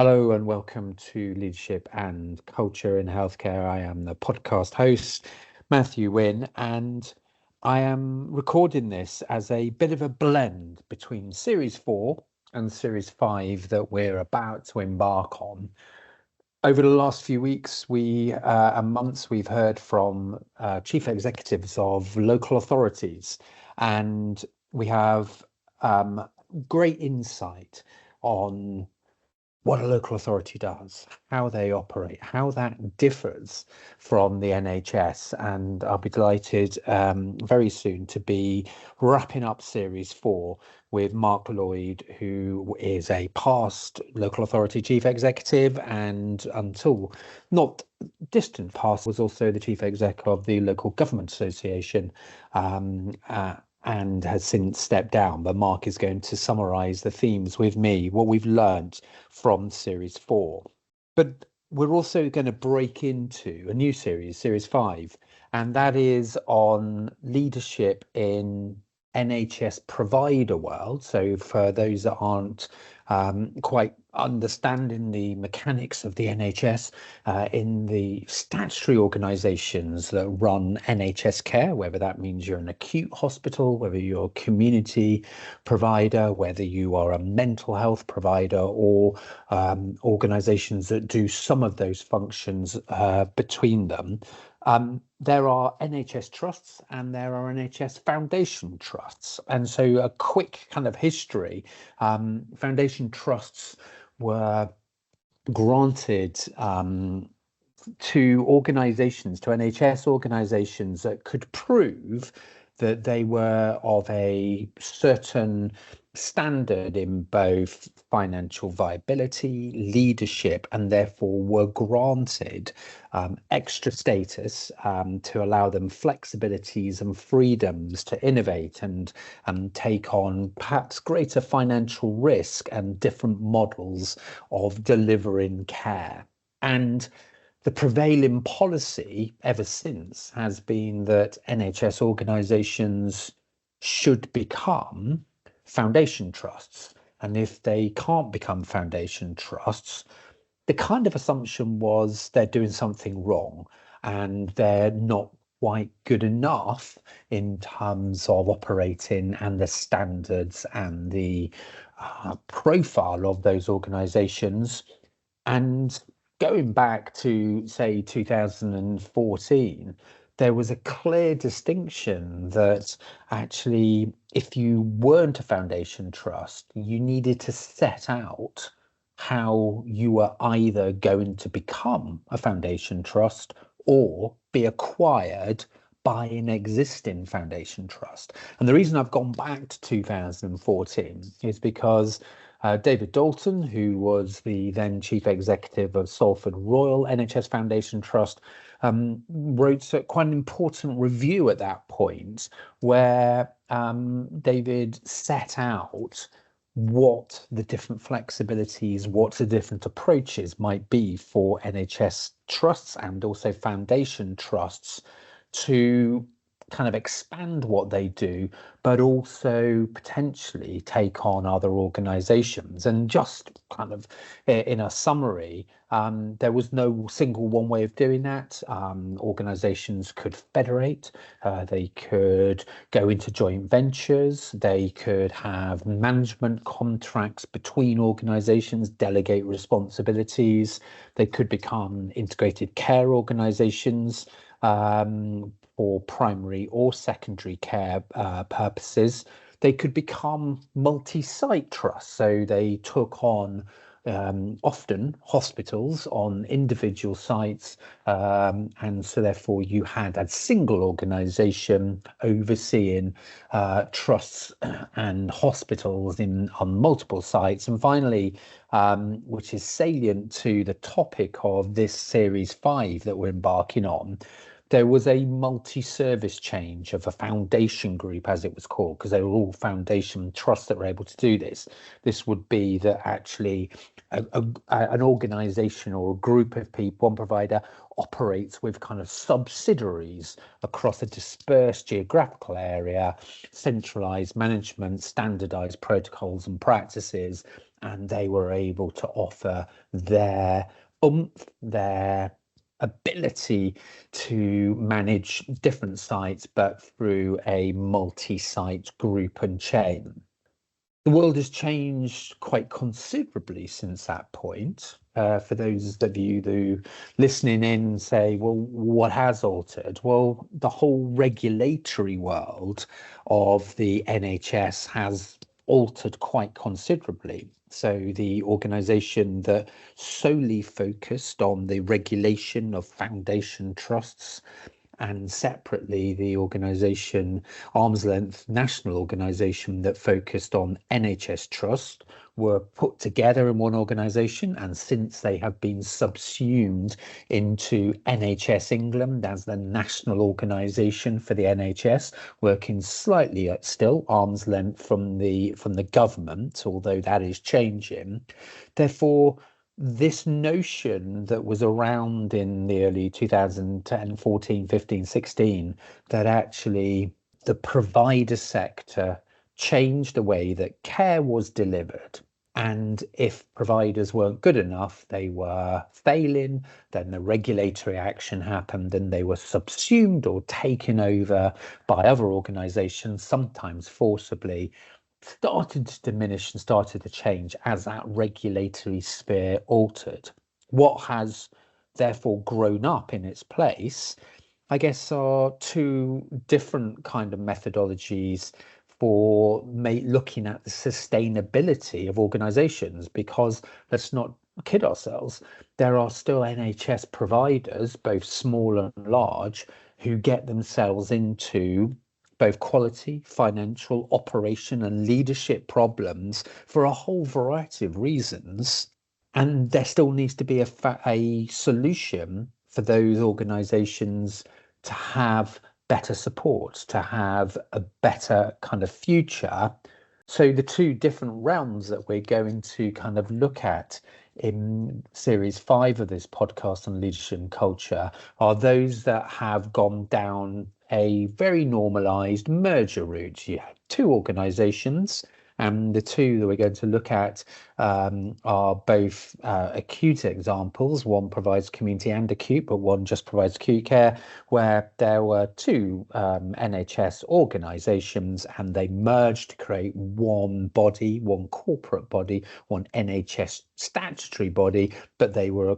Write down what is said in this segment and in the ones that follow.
Hello and welcome to Leadership and Culture in Healthcare. I am the podcast host, Matthew Winn, and I am recording this as a bit of a blend between Series 4 and Series 5 that we're about to embark on. Over the last few weeks and months, we've heard from chief executives of local authorities, and we have great insight on what a local authority does, how they operate, how that differs from the NHS. And I'll be delighted very soon to be wrapping up Series 4 with Mark Lloyd, who is a past local authority chief executive and until not distant past was also the chief exec of the Local Government Association. And has since stepped down, but Mark is going to summarise the themes with me, what we've learned from Series 4. But we're also going to break into a new series, Series 5, and that is on leadership in NHS provider world. So for those that aren't quite understanding the mechanics of the NHS, in the statutory organisations that run NHS care, whether that means you're an acute hospital, whether you're a community provider, whether you are a mental health provider, or organisations that do some of those functions between them. There are NHS trusts and there are NHS foundation trusts. And so a quick kind of history, foundation trusts were granted to organisations, to NHS organisations that could prove that they were of a certain standard in both financial viability, leadership, and therefore were granted extra status to allow them flexibilities and freedoms to innovate and take on perhaps greater financial risk and different models of delivering care. And the prevailing policy ever since has been that NHS organisations should become foundation trusts. And if they can't become foundation trusts, the kind of assumption was they're doing something wrong and they're not quite good enough in terms of operating and the standards and the profile of those organisations. And going back to, say, 2014, there was a clear distinction that actually, if you weren't a foundation trust, you needed to set out how you were either going to become a foundation trust or be acquired by an existing foundation trust. And the reason I've gone back to 2014 is because David Dalton, who was the then chief executive of Salford Royal NHS Foundation Trust, wrote quite an important review at that point where David set out what the different flexibilities, what the different approaches might be for NHS trusts and also foundation trusts to kind of expand what they do, but also potentially take on other organizations. And just kind of in a summary, there was no single one way of doing that. Organizations could federate, they could go into joint ventures, they could have management contracts between organizations, delegate responsibilities, they could become integrated care organizations, for primary or secondary care purposes. They could become multi-site trusts, so they took on often hospitals on individual sites, and so therefore you had a single organisation overseeing trusts and hospitals on multiple sites. And finally, which is salient to the topic of this Series 5 that we're embarking on, there was a multi-service change of a foundation group, as it was called, because they were all foundation trusts that were able to do this. This would be that actually an organization or a group of people, one provider, operates with kind of subsidiaries across a dispersed geographical area, centralized management, standardized protocols and practices, and they were able to offer their their ability to manage different sites, but through a multi-site group and chain. The world has changed quite considerably since that point. For those of you who listening in say, well, what has altered? Well, the whole regulatory world of the NHS has altered quite considerably. So the organisation that solely focused on the regulation of foundation trusts, and separately the organisation, arm's length national organisation that focused on NHS Trust, were put together in one organisation, and since they have been subsumed into NHS England as the national organisation for the NHS, working slightly at still arm's length from the government, although that is changing. Therefore, this notion that was around in the early 2010, 14, 15, 16, that actually the provider sector changed the way that care was delivered. And if providers weren't good enough, they were failing, then the regulatory action happened and they were subsumed or taken over by other organizations, sometimes forcibly, started to diminish and started to change as that regulatory sphere altered. What has therefore grown up in its place, I guess, are two different kind of methodologies for looking at the sustainability of organizations, because let's not kid ourselves, there are still NHS providers, both small and large, who get themselves into both quality, financial, operation, and leadership problems for a whole variety of reasons. And there still needs to be a solution for those organizations to have better support, to have a better kind of future. So the two different realms that we're going to kind of look at in series 5 of this podcast on leadership and culture are those that have gone down a very normalized merger route. You have two organizations, and the two that we're going to look at are both acute examples. One provides community and acute, but one just provides acute care, where there were two NHS organisations and they merged to create one body, one corporate body, one NHS statutory body, but they were,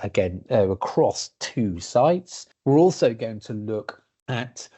again, across two sites. We're also going to look at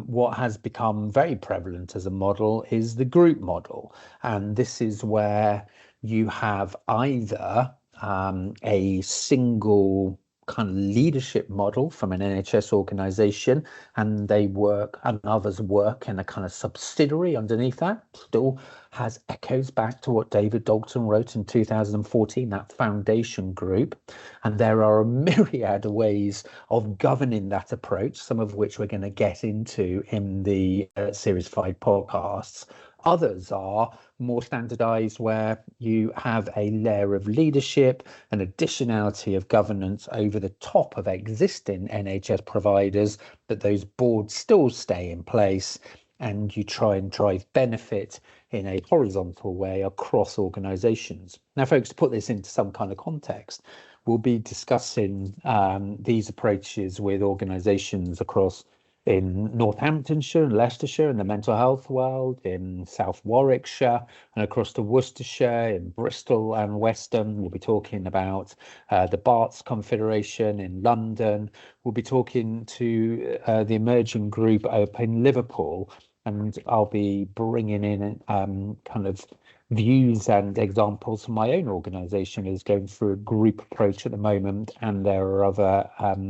what has become very prevalent as a model is the group model. And this is where you have either a single kind of leadership model from an NHS organisation, and they work, and others work in a kind of subsidiary underneath that. Still has echoes back to what David Dalton wrote in 2014, that foundation group. And there are a myriad of ways of governing that approach, some of which we're going to get into in the Series 5 podcasts. Others are more standardized, where you have a layer of leadership, an additionality of governance over the top of existing NHS providers, but those boards still stay in place, and you try and drive benefit in a horizontal way across organizations. Now, folks, to put this into some kind of context, we'll be discussing these approaches with organizations across in Northamptonshire and Leicestershire in the mental health world, in South Warwickshire and across to Worcestershire, in Bristol and Weston. We'll be talking about the Barts Confederation in London. We'll be talking to the emerging group up in Liverpool, and I'll be bringing in kind of views and examples from my own organisation is going through a group approach at the moment, and there are other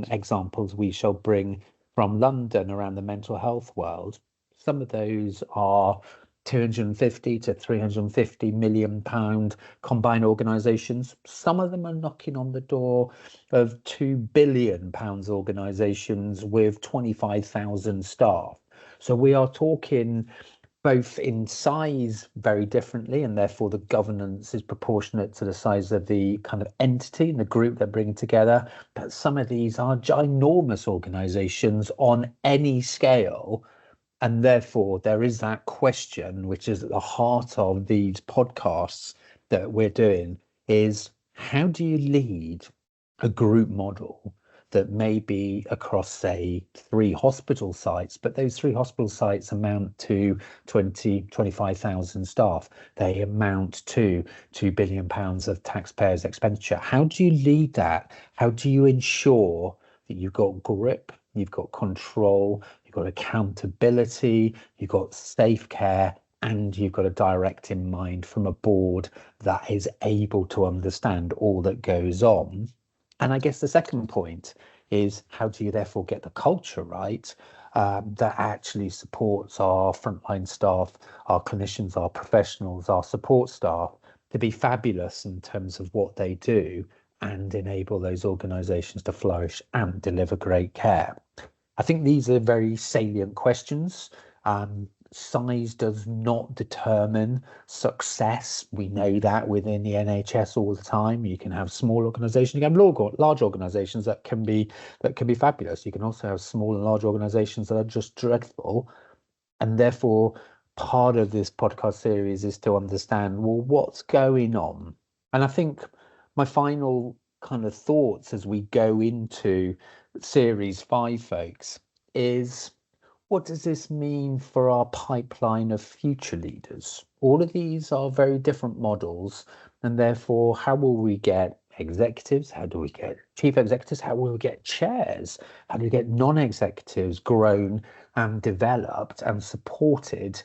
examples we shall bring from London around the mental health world. Some of those are 250 to 350 million pound combined organisations. Some of them are knocking on the door of 2 billion pounds organisations with 25,000 staff. So we are talking both in size very differently, and therefore the governance is proportionate to the size of the kind of entity and the group they're bringing together. But some of these are ginormous organizations on any scale. And therefore there is that question, which is at the heart of these podcasts, that we're doing is, how do you lead a group model that may be across, say, 3 hospital sites, but those 3 hospital sites amount to 25,000 staff. They amount to £2 billion of taxpayers' expenditure. How do you lead that? How do you ensure that you've got grip, you've got control, you've got accountability, you've got safe care, and you've got a direct in mind from a board that is able to understand all that goes on? And I guess the second point is, how do you therefore get the culture right that actually supports our frontline staff, our clinicians, our professionals, our support staff to be fabulous in terms of what they do and enable those organisations to flourish and deliver great care? I think these are very salient questions. Size does not determine success. We know that within the NHS all the time. You can have small organisations, you can have large organisations that can be fabulous. You can also have small and large organisations that are just dreadful. And therefore, part of this podcast series is to understand, well, what's going on? And I think my final kind of thoughts as we go into series 5, folks, is, what does this mean for our pipeline of future leaders? All of these are very different models, and therefore, how will we get executives? How do we get chief executives? How will we get chairs? How do we get non-executives grown and developed and supported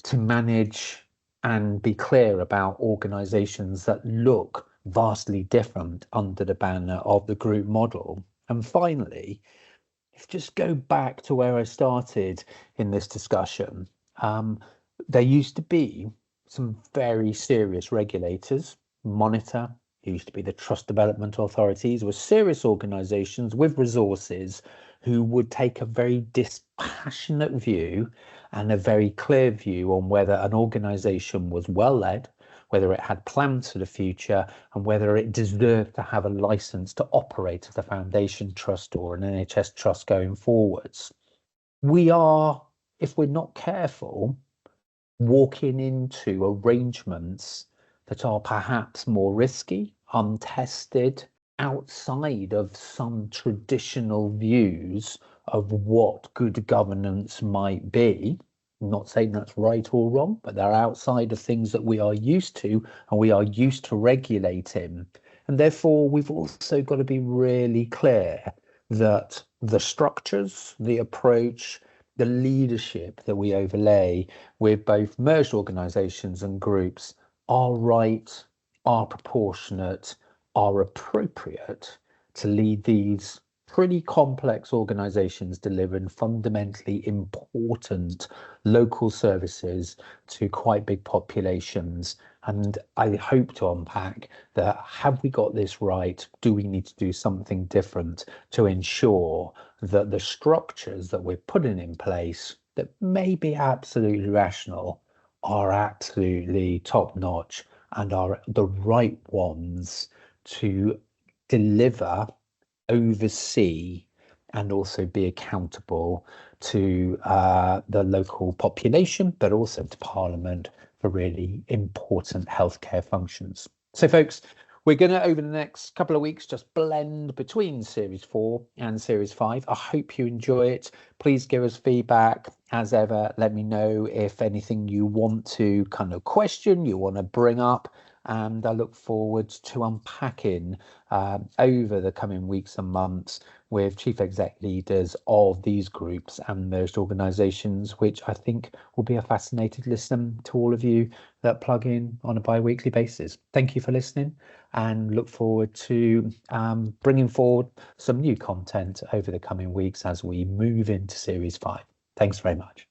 to manage and be clear about organizations that look vastly different under the banner of the group model? And finally, just go back to where I started in this discussion. There used to be some very serious regulators. Monitor, who used to be the Trust Development Authorities, were serious organisations with resources who would take a very dispassionate view and a very clear view on whether an organisation was well led, whether it had plans for the future, and whether it deserved to have a license to operate as a foundation trust or an NHS trust going forwards. We are, if we're not careful, walking into arrangements that are perhaps more risky, untested, outside of some traditional views of what good governance might be. I'm not saying that's right or wrong, but they're outside of things that we are used to and we are used to regulating. And therefore, we've also got to be really clear that the structures, the approach, the leadership that we overlay with both merged organisations and groups are right, are proportionate, are appropriate to lead these pretty complex organisations delivering fundamentally important local services to quite big populations. And I hope to unpack that, have we got this right? Do we need to do something different to ensure that the structures that we're putting in place that may be absolutely rational are absolutely top-notch and are the right ones to deliver, oversee, and also be accountable to the local population, but also to Parliament for really important healthcare functions. So, folks, we're going to, over the next couple of weeks, just blend between Series 4 and Series 5. I hope you enjoy it. Please give us feedback. As ever, let me know if anything you want to kind of question, you want to bring up. And I look forward to unpacking over the coming weeks and months with chief exec leaders of these groups and merged organisations, which I think will be a fascinating listen to all of you that plug in on a bi-weekly basis. Thank you for listening, and look forward to bringing forward some new content over the coming weeks as we move into Series 5. Thanks very much.